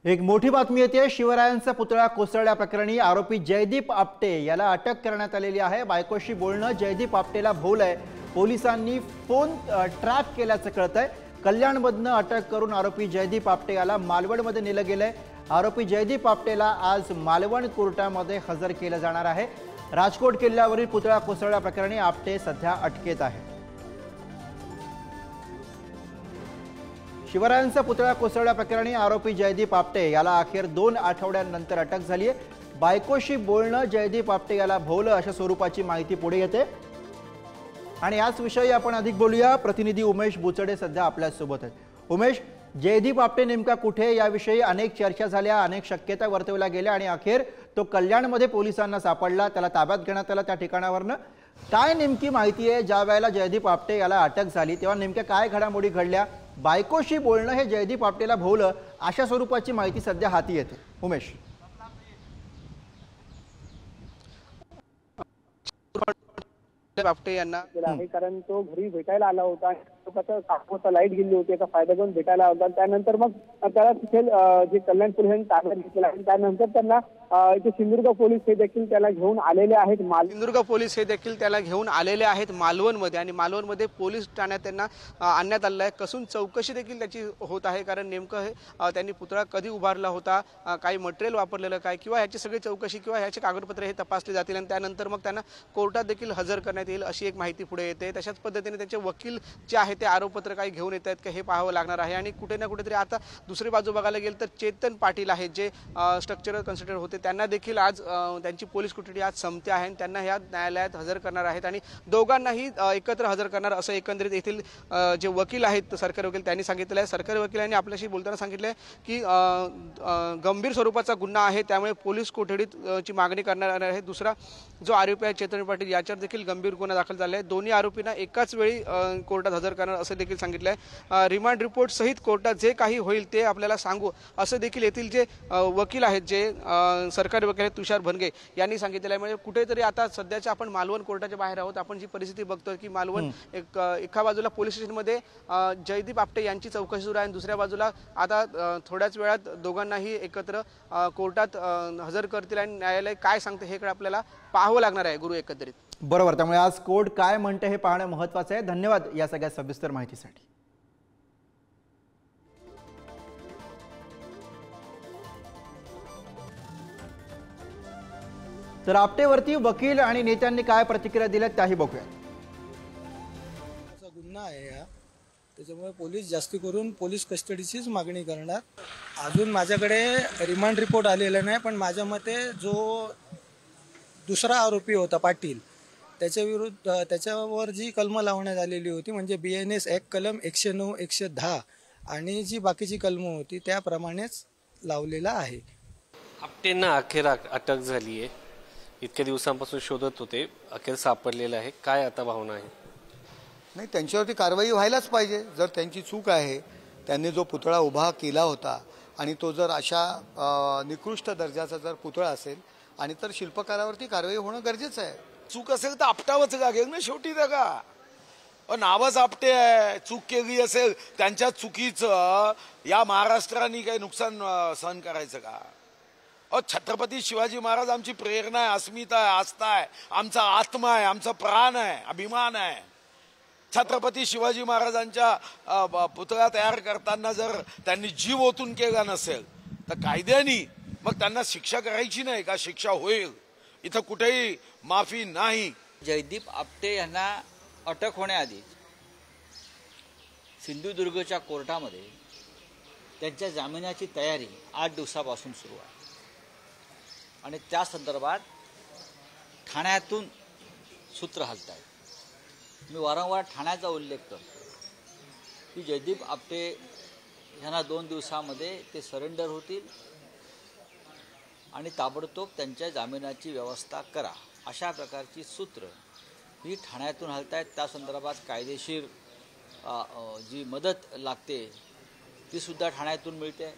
एक मोठी बातमी येते। शिवरायांचा पुतळा कोसळल्याप्रकरणी आरोपी जयदीप आपटे याला अटक करण्यात आलेली आहे। बायकोशी बोलणं जयदीप आपटेला भोवलंय। पोलिसांनी फोन ट्रॅप केल्याचं कळतंय। कल्याणमधनं अटक करून आरोपी जयदीप आपटे याला मालवणमध्ये नेलं गेलंय। आरोपी जयदीप आपटेला आज मालवण कोर्टामध्ये हजर केलं जाणार आहे। राजकोट किल्ल्यावरील पुतळा कोसळल्याप्रकरणी आपटे सध्या अटकेत आहे। शिवरायांचा पुतळा कोसळल्याप्रकरणी आरोपी जयदीप आपटे याला अखेर 2 आठवड्यांनंतर अटक झाली आहे। बायकोशी बोलणं जयदीप आपटे याला भोवलं अशा स्वरूपाची माहिती पुढे येते आणि याच विषयी आपण अधिक बोलूया। प्रतिनिधी उमेश बुचडे सध्या आपल्या सोबत आहेत। उमेश, जयदीप आपटे नेमका कुठे याविषयी अनेक चर्चा झाल्या, अनेक शक्यता वर्तवल्या गेल्या आणि अखेर तो कल्याणमध्ये पोलिसांना सापडला, त्याला ताब्यात घेण्यात आलं। त्या ठिकाणावरनं काय नेमकी माहिती आहे? ज्या वेळेला जयदीप आपटे याला अटक झाली तेव्हा नेमक्या काय घडामोडी घडल्या? बायकोशी बोलणं हे जयदीप आपटेला भोवलं अशा स्वरूपाची माहिती सध्या हाती येते। उमेश, आपटे यांना आहे कारण तो घरी भेटायला आला होता। कामाचा लाईट गेली होती, याचा फायदा घेऊन भेटायला होता। त्यानंतर मग त्याला तिथे जे कल्याण पोलिसांनी ताब्यात घेतला आणि त्यानंतर त्यांना इथे सिंधुदुर्ग पोलीस हे देखील त्याला घेऊन आलेले आहेत। सिंधुदुर्ग पोलीस हे देखील त्याला घेऊन आलेले आहेत मालवणमध्ये आणि मालवणमध्ये पोलीस ठाण्यात त्यांना आणण्यात आलेलं आहे। कसून चौकशी देखील त्याची होत आहे कारण नेमकं हे त्यांनी पुतळा कधी उभारला होता, काही मटेरियल वापरलेलं काय किंवा ह्याची सगळी चौकशी किंवा ह्याचे कागदपत्रे हे तपासले जातील आणि त्यानंतर मग त्यांना कोर्टात देखील हजर करण्यात येईल अशी एक माहिती पुढे येते। तशाच पद्धतीने त्यांचे वकील जे आहे ते आरोपपत्र काही घेऊन येत आहेत का हे पाहावं लागणार आहे। आणि कुठे ना कुठेतरी आता दुसरी बाजू बघायला गेलं तर चेतन पाटील आहेत जे स्ट्रक्चरल कन्सल्टंट होते, त्यांना देखील आज त्यांची पोलीस कोठडी आज संपते आहे आणि त्यांना ह्या न्यायालयात हजर करणार आहेत आणि दोघांनाही एकत्र हजर करणार असं एकंदरीत येथील जे वकील आहेत सरकारी वकील त्यांनी सांगितलं आहे। सरकारी वकिलांनी आपल्याशी बोलताना सांगितलं की गंभीर स्वरूपाचा गुन्हा आहे त्यामुळे पोलीस कोठडीची मागणी करणार आहे। दुसरा जो आरोपी आहे चेतन पाटील याच्यावर देखील गंभीर गुन्हा दाखल झाला आहे। दोन्ही आरोपींना एकाच वेळी कोर्टात हजर करणार असं देखील सांगितलं आहे। रिमांड रिपोर्ट सहित कोर्टात जे काही होईल ते आपल्याला सांगू असं देखील येथील जे वकील आहेत जे सरकारी वकील आहेत तुषार भनगे यांनी सांगितलेलं आहे। म्हणजे कुठेतरी आता सध्याच्या आपण मालवण कोर्टाच्या बाहेर आहोत। आपण जी परिस्थिती बघतोय की मालवण एका बाजूला पोलीस स्टेशनमध्ये जयदीप आपटे यांची चौकशी सुरू आहे आणि दुसऱ्या बाजूला आता थोड्याच वेळात दोघांनाही एकत्र कोर्टात हजर करतील आणि न्यायालय काय सांगते हे आपल्याला पाहावं लागणार आहे गुरु एकंदरीत। बरोबर, त्यामुळे आज कोर्ट काय म्हणते हे पाहणं महत्त्वाचं आहे। धन्यवाद या सगळ्या सविस्तर माहितीसाठी। तर आपटेवरती वकील आणि नेत्यांनी काय प्रतिक्रिया दिल्या त्याही बघूया। असा गुन्हा आहे हा, त्याच्यामुळे पोलीस जास्ती करून पोलीस कस्टडीचीच मागणी करणार। अजून माझ्याकडे रिमांड रिपोर्ट आलेला नाही, पण माझ्या मते जो दुसरा आरोपी होता पाटील त्याच्यावर जी कलमं लावण्यात आलेली होती म्हणजे BNS ॲक्ट कलम 109, 110 आणि जी बाकीची कलमं होती त्याप्रमाणेच लावलेला आहे। आपटेंना अखेर अटक झाली आहे। इतक्या दिवसांपासून शोधत होते, अखेर सापडलेलं आहे। काय आता भावना आहे? नाही, त्यांच्यावरती कारवाई व्हायलाच पाहिजे। जर त्यांची चूक आहे, त्यांनी जो पुतळा उभा केला होता आणि तो जर अशा निकृष्ट दर्जाचा जर पुतळा असेल आणि तर शिल्पकारावरती कारवाई होणं गरजेचं आहे। चूक असेल तर आपटावंच लागेल ना शेवटी। का नावच आपटे आहे, चूक केली असेल त्यांच्या चुकीचं या महाराष्ट्राने काही नुकसान सहन करायचं का? छत्रपती शिवाजी महाराज आमची प्रेरणा आहे, अस्मिता आहे, आस्था आहे, आमचा आत्मा आहे, आमचा प्राण आहे, अभिमान आहे। छत्रपती शिवाजी महाराजांच्या पुतळा तयार करताना जर त्यांनी जीव ओतून केला नसेल तर कायद्याने मग त्यांना शिक्षा करायची नाही का? शिक्षा होईल, इथं कुठेही माफी नाही। जयदीप आपटे यांना अटक होण्याआधी सिंधुदुर्गच्या कोर्टामध्ये त्यांच्या जामिनाची तयारी 8 दिवसापासून सुरू आहे आणि त्या संदर्भात ठाण्यातून सूत्र हलत आहेत। मी वारंवार ठाण्याचा उल्लेख करतो की जयदीप आपटे यांना 2 दिवसामध्ये ते सरेंडर होतील आणि ताबडतोब त्यांच्या जामिनाची व्यवस्था करा अशा प्रकारची सूत्र ही ठाण्यातून हलत आहेत। त्या संदर्भात कायदेशीर जी मदत लागते ती सुद्धा ठाण्यातून मिळते।